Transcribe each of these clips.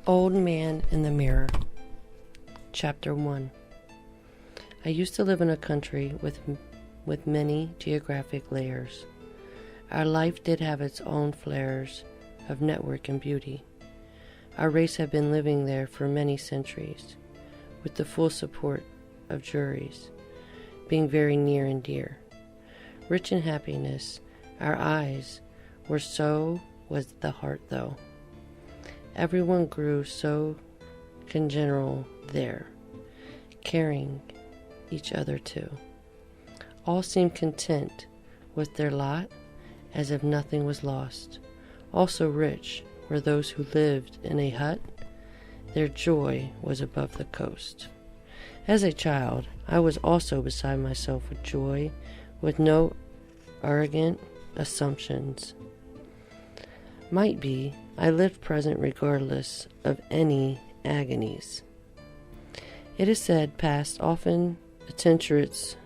Old Man in the Mirror. Chapter 1. I used to live in a country with many geographic layers. Our life did have its own flares of network and beauty. Our race had been living there for many centuries, with the full support of juries, being very near and dear. Rich in happiness, our eyes were, so was the heart though. Everyone grew so congenial there, caring each other too. All seemed content with their lot, as if nothing was lost. Also rich were those who lived in a hut. Their joy was above the coast. As a child, I was also beside myself with joy, with no arrogant assumptions. Might be, I lived present regardless of any agonies. It is said past often attentuates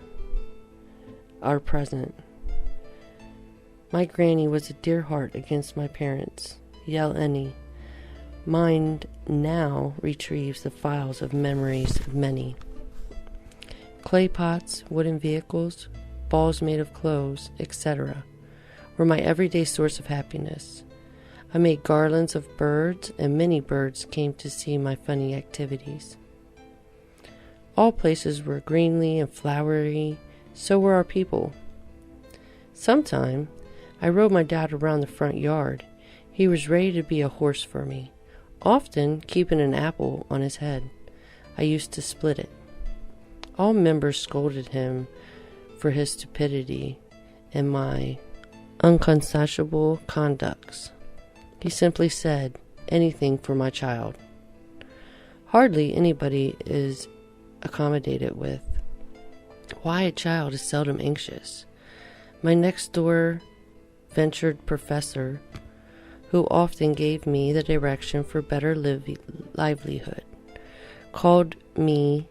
are present. My granny was a dear heart against my parents, yell any. Mind now retrieves the files of memories of many. Clay pots, wooden vehicles, balls made of clothes, etc. were my everyday source of happiness. I made garlands of birds, and many birds came to see my funny activities. All places were greenly and flowery, so were our people. Sometime, I rode my dad around the front yard. He was ready to be a horse for me, often keeping an apple on his head. I used to split it. All members scolded him for his stupidity and my unconscionable conducts. He simply said, anything for my child. Hardly anybody is accommodated with. Why a child is seldom anxious. My next door ventured professor, who often gave me the direction for better livelihood, called me,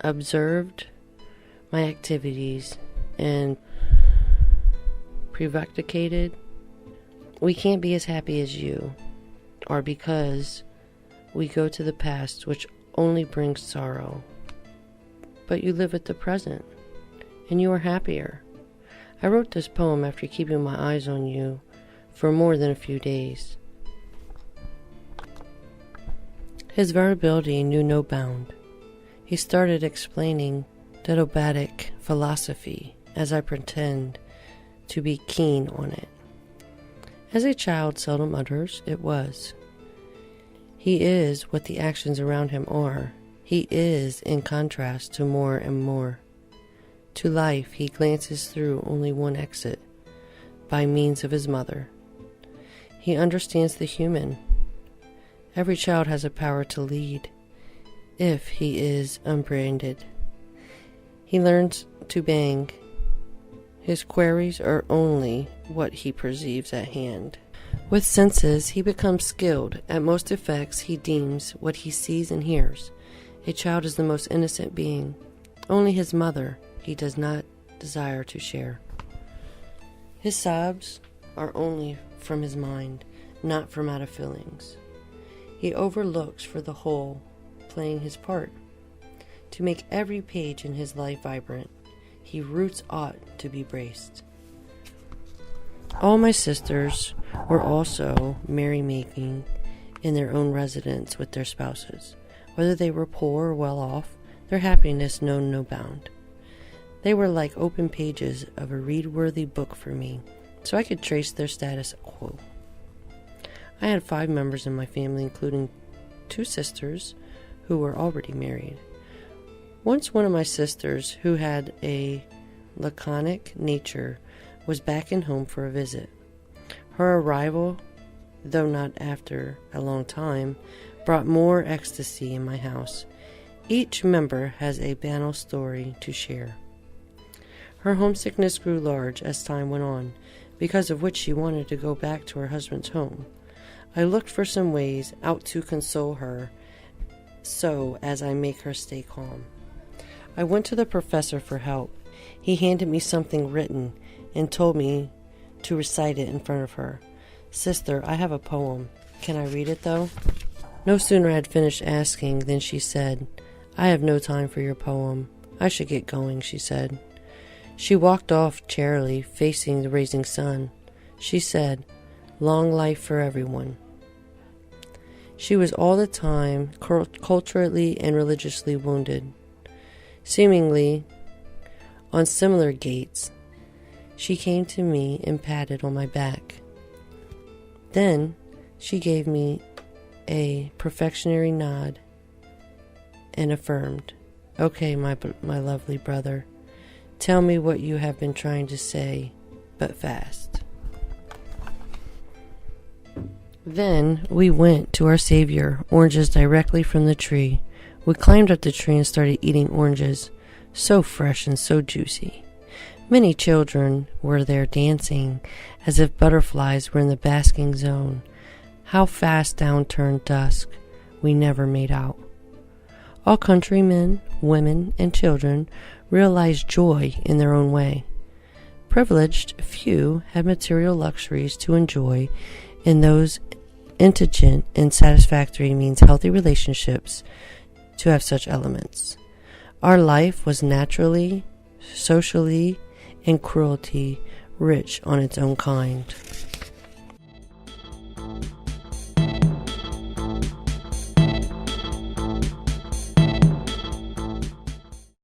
observed my activities, and prevaricated. We can't be as happy as you are because we go to the past, which only brings sorrow. But you live at the present, and you are happier. I wrote this poem after keeping my eyes on you for more than a few days. His variability knew no bound. He started explaining Didobatic philosophy as I pretend to be keen on it. As a child seldom utters, it was. He is what the actions around him are. He is in contrast to more and more. To life he glances through only one exit, by means of his mother. He understands the human. Every child has a power to lead, if he is unbranded. He learns to bang. His queries are only what he perceives at hand. With senses, he becomes skilled. At most effects, he deems what he sees and hears. A child is the most innocent being. Only his mother he does not desire to share. His sobs are only from his mind, not from out of feelings. He overlooks for the whole, playing his part. To make every page in his life vibrant, he roots ought to be braced. All my sisters were also merrymaking in their own residence with their spouses. Whether they were poor or well off, their happiness known no bound. They were like open pages of a read-worthy book for me, so I could trace their status quo. I had 5 members in my family, including 2 sisters who were already married. Once one of my sisters, who had a laconic nature, was back in home for a visit. Her arrival, though not after a long time, brought more ecstasy in my house. Each member has a banal story to share. Her homesickness grew large as time went on, because of which she wanted to go back to her husband's home. I looked for some ways out to console her, so as I make her stay calm. I went to the professor for help. He handed me something written and told me to recite it in front of her. Sister, I have a poem. Can I read it, though? No sooner had finished asking than she said, "I have no time for your poem. I should get going," she said. She walked off cheerily, facing the rising sun. She said, "Long life for everyone." She was all the time culturally and religiously wounded. Seemingly on similar gaits, she came to me and patted on my back. Then she gave me a perfectionary nod and affirmed, "Okay, my lovely brother, tell me what you have been trying to say, but fast." Then we went to our savior, oranges directly from the tree. We climbed up the tree and started eating oranges, so fresh and so juicy. Many children were there dancing as if butterflies were in the basking zone. How fast down turned dusk, we never made out. All countrymen, women, and children realized joy in their own way. Privileged few had material luxuries to enjoy, and those indigent and satisfactory means healthy relationships to have such elements. Our life was naturally, socially, and cruelty rich on its own kind.